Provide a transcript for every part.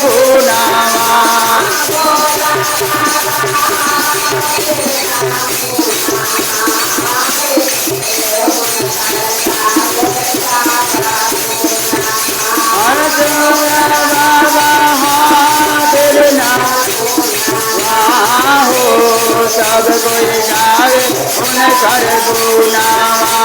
गुनावा सब कोई गावे उनकर गुनावा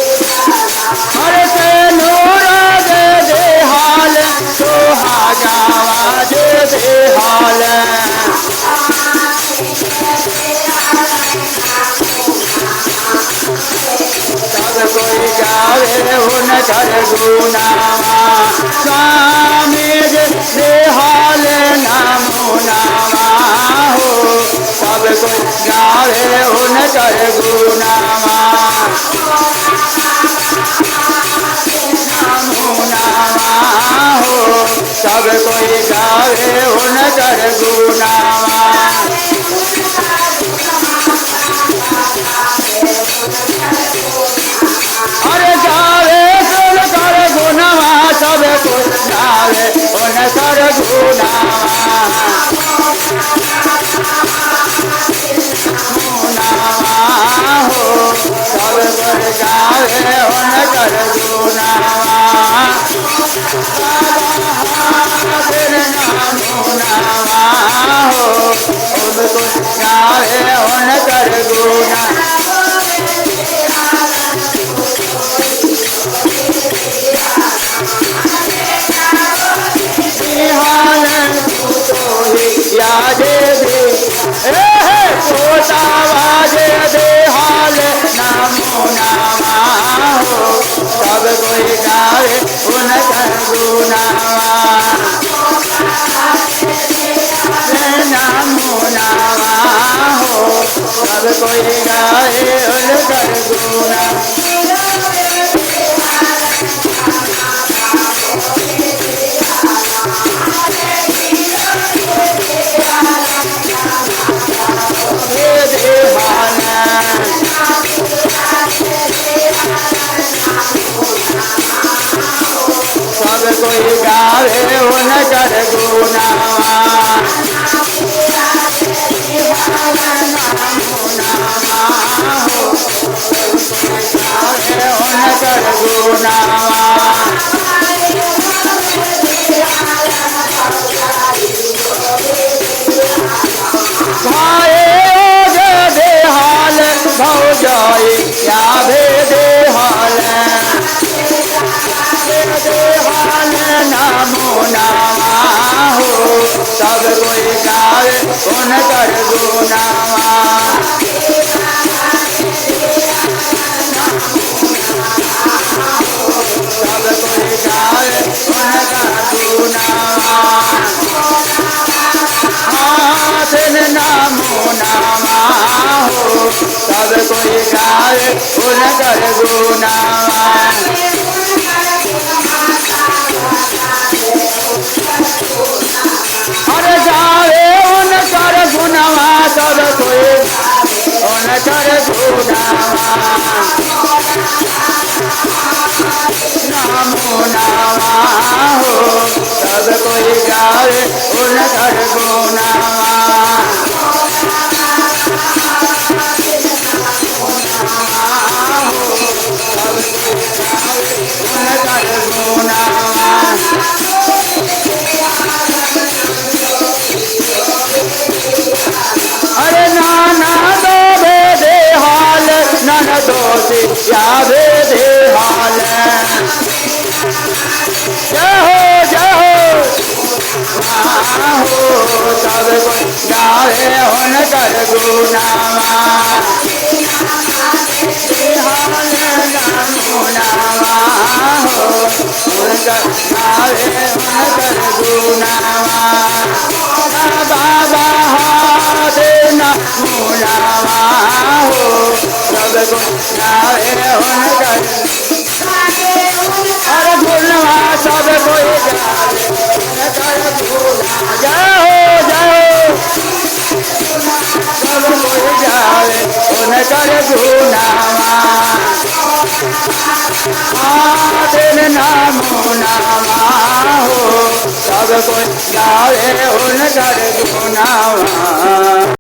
हर से नूर दे हाल सुहागावा दे हाल सब कोई गावे उनकर गुनावा स्वामी दे हाल नामो नामा हो सब कोई गावे उनकर गुनावा नामो नामा हो सब कोई गावे उनकर गुनावा अरे गावे उनकर गुनावा सब कोई गावे उनकर गुनावा हो सब कोई गावे उनकर गुनावा नामो नामा हो सब कोई गावे उनकर गुनावा याद दे पोतावाजे दे हाल नामो नामा हो सब कोई गावे उनकर गुनावा नामो नामा हो सब कोई गावे उनकर गुनावा सब कोई गावे उनकर गुनावा उनकर गुनावा दे हाल भौ जाए क्या भेदे हाल नामो नामा हो सब कोई गावे उनकर गुनावा सब कोई गावे उनकर गुनावा नामो नामा हो सब कोई गावे उनकर गुनावा अरे गावे उनकर गुनावा सब कोई उनकर गुनावा नामो नामा हो सब कोई गावे उनकर गुनावा अरे नाना दो दे हाल नन दोषी या दे हाल जय हो हो सब कोई गावे उनकर गुनावा हाल नामो नामा हो उनकर गावे उनकर गुनावा बाबा नामो नामा हो सब कोई गावे उनकर अरे गुनावा सब कोई गावे उनकर जाओ सब कोई गावे उनकर गुनावा गुनावा हो, सब कोई गावे उनकर गुनावा।